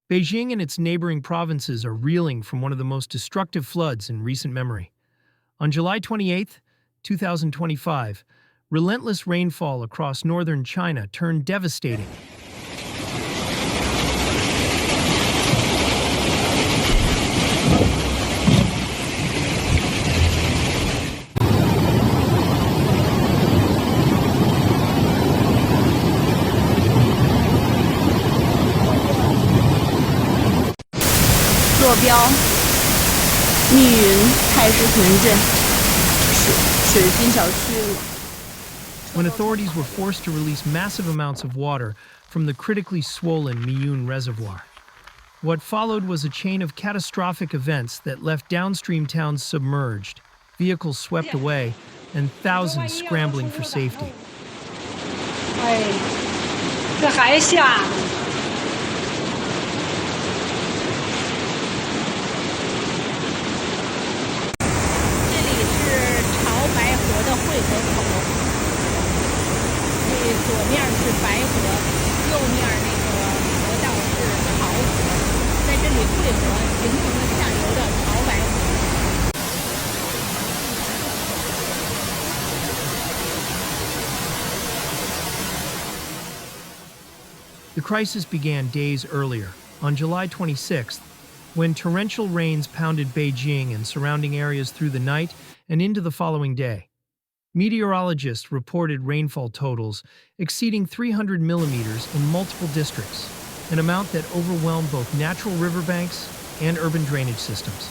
Beijing and its neighboring provinces are reeling from one of the most destructive floods in recent memory. On July 28, 2025, relentless rainfall across northern China turned devastating. Miyun Taishitun When authorities were forced to release massive amounts of water from the critically swollen Miyun Reservoir. What followed was a chain of catastrophic events that left downstream towns submerged, vehicles swept away, and thousands scrambling for safety. 这还下呢。这里是潮白河的汇合口，左面是白河，右面那个河道是潮河，在这里汇合形成了下游的潮白河。The crisis began days earlier, on July 26th, when torrential rains pounded Beijing and surrounding areas through the night and into the following day. Meteorologists reported rainfall totals exceeding 300 millimeters in multiple districts, an amount that overwhelmed both natural riverbanks and urban drainage systems.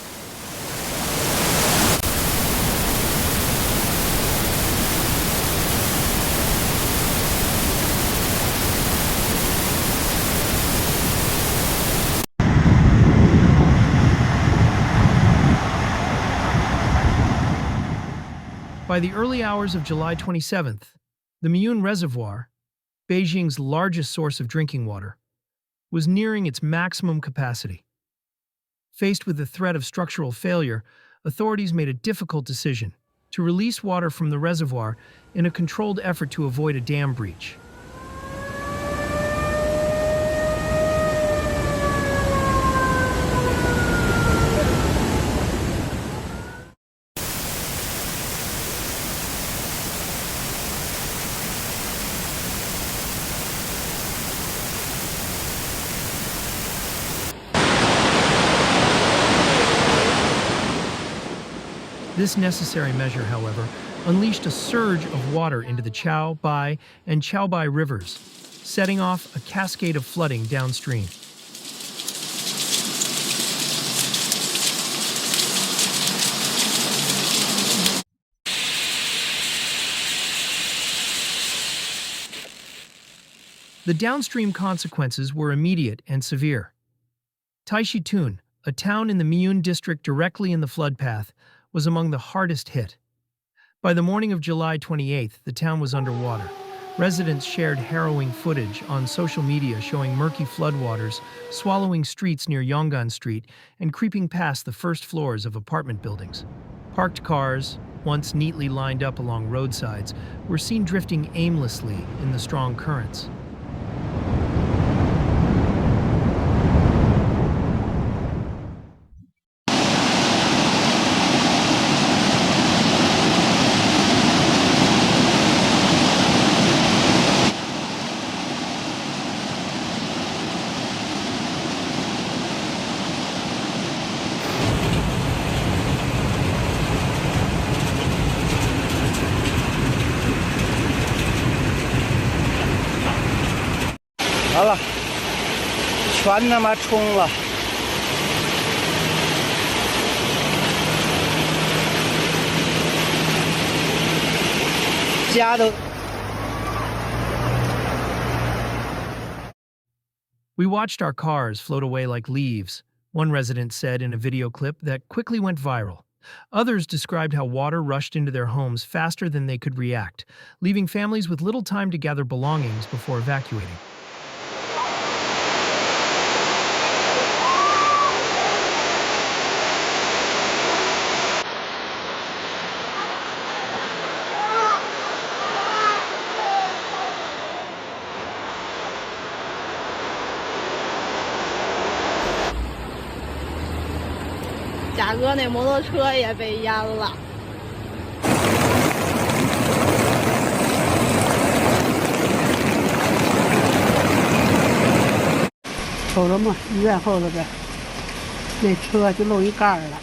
By the early hours of July 27th, the Miyun Reservoir, Beijing's largest source of drinking water, was nearing its maximum capacity. Faced with the threat of structural failure, authorities made a difficult decision to release water from the reservoir in a controlled effort to avoid a dam breach. This necessary measure, however, unleashed a surge of water into the Chao Bai and Chao Bai rivers, setting off a cascade of flooding downstream. The downstream consequences were immediate and severe. Taishitun, a town in the Miyun district directly in the flood path, was among the hardest hit. By the morning of July 28th, the town was underwater. Residents shared harrowing footage on social media showing murky floodwaters swallowing streets near Yonggan Street and creeping past the first floors of apartment buildings. Parked cars, once neatly lined up along roadsides, were seen drifting aimlessly in the strong currents.完了，全他妈冲了！家都。We watched our cars float away like leaves, one resident said in a video clip that quickly went viral. Others described how water rushed into their homes faster than they could react, leaving families with little time to gather belongings before evacuating. 嘉哥那摩托车也被淹了。瞅着吗？医院后头边，那车就漏一盖儿了，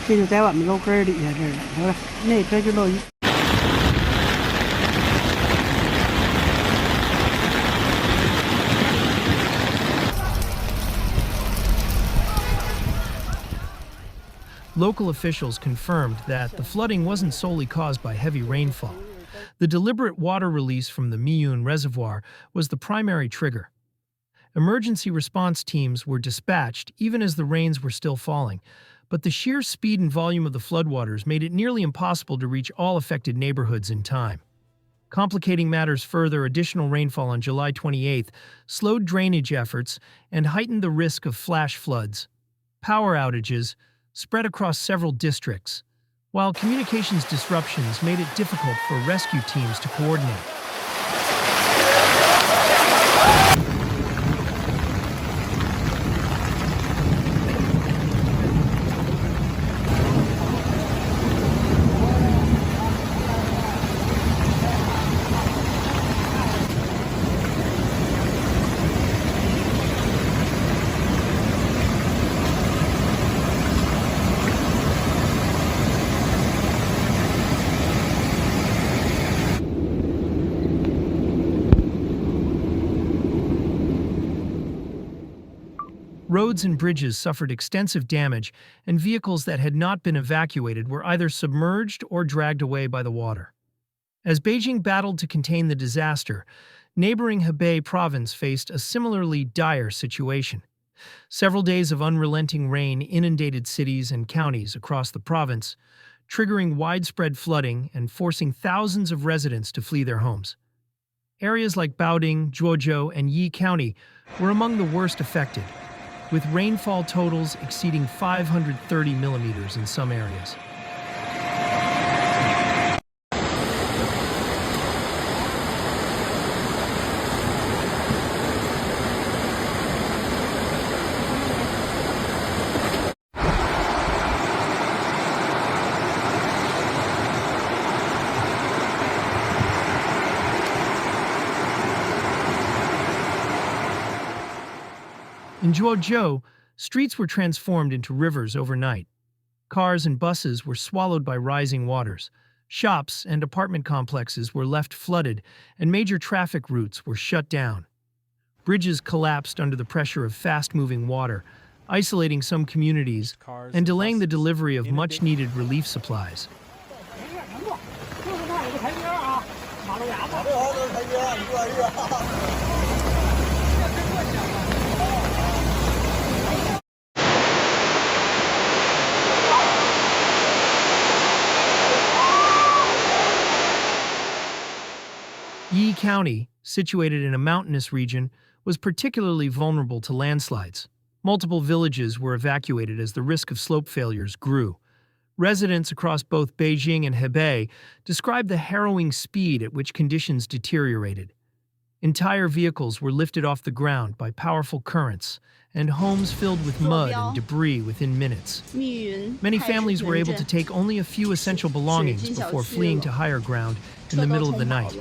这就在我们楼根儿底下这儿了，是吧？那车就漏一。Local officials confirmed that the flooding wasn't solely caused by heavy rainfall. The deliberate water release from the Miyun Reservoir was the primary trigger. Emergency response teams were dispatched even as the rains were still falling, but the sheer speed and volume of the floodwaters made it nearly impossible to reach all affected neighborhoods in time. Complicating matters further, additional rainfall on July 28th slowed drainage efforts and heightened the risk of flash floods. Power outages spread across several districts, while communications disruptions made it difficult for rescue teams to coordinate. Roads and bridges suffered extensive damage, and vehicles that had not been evacuated were either submerged or dragged away by the water. As Beijing battled to contain the disaster, neighboring Hebei province faced a similarly dire situation. Several days of unrelenting rain inundated cities and counties across the province, triggering widespread flooding and forcing thousands of residents to flee their homes. Areas like Baoding, Zhuozhou, and Yi County were among the worst affected, with rainfall totals exceeding 530 millimeters in some areas. In Zhuozhou, streets were transformed into rivers overnight. Cars and buses were swallowed by rising waters. Shops and apartment complexes were left flooded, and major traffic routes were shut down. Bridges collapsed under the pressure of fast-moving water, isolating some communities and delaying the delivery of much-needed relief supplies. Yi County, situated in a mountainous region, was particularly vulnerable to landslides. Multiple villages were evacuated as the risk of slope failures grew. Residents across both Beijing and Hebei described the harrowing speed at which conditions deteriorated. Entire vehicles were lifted off the ground by powerful currents, and homes filled with mud and debris within minutes. Many families were able to take only a few essential belongings before fleeing to higher ground in the middle of the night.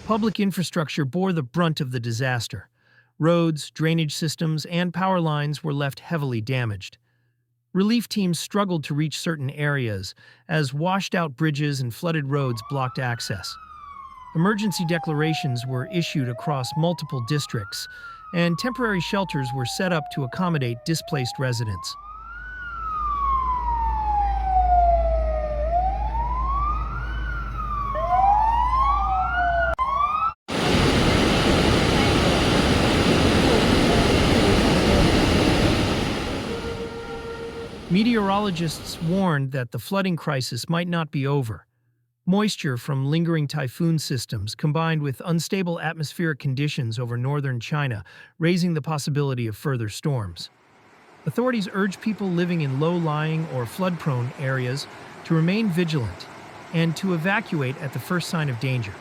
Public infrastructure bore the brunt of the disaster. Roads, drainage systems, and power lines were left heavily damaged. Relief teams struggled to reach certain areas, as washed-out bridges and flooded roads blocked access. Emergency declarations were issued across multiple districts, and temporary shelters were set up to accommodate displaced residents. Meteorologists warned that the flooding crisis might not be over. Moisture from lingering typhoon systems combined with unstable atmospheric conditions over northern China, raising the possibility of further storms. Authorities urge people living in low-lying or flood-prone areas to remain vigilant and to evacuate at the first sign of danger.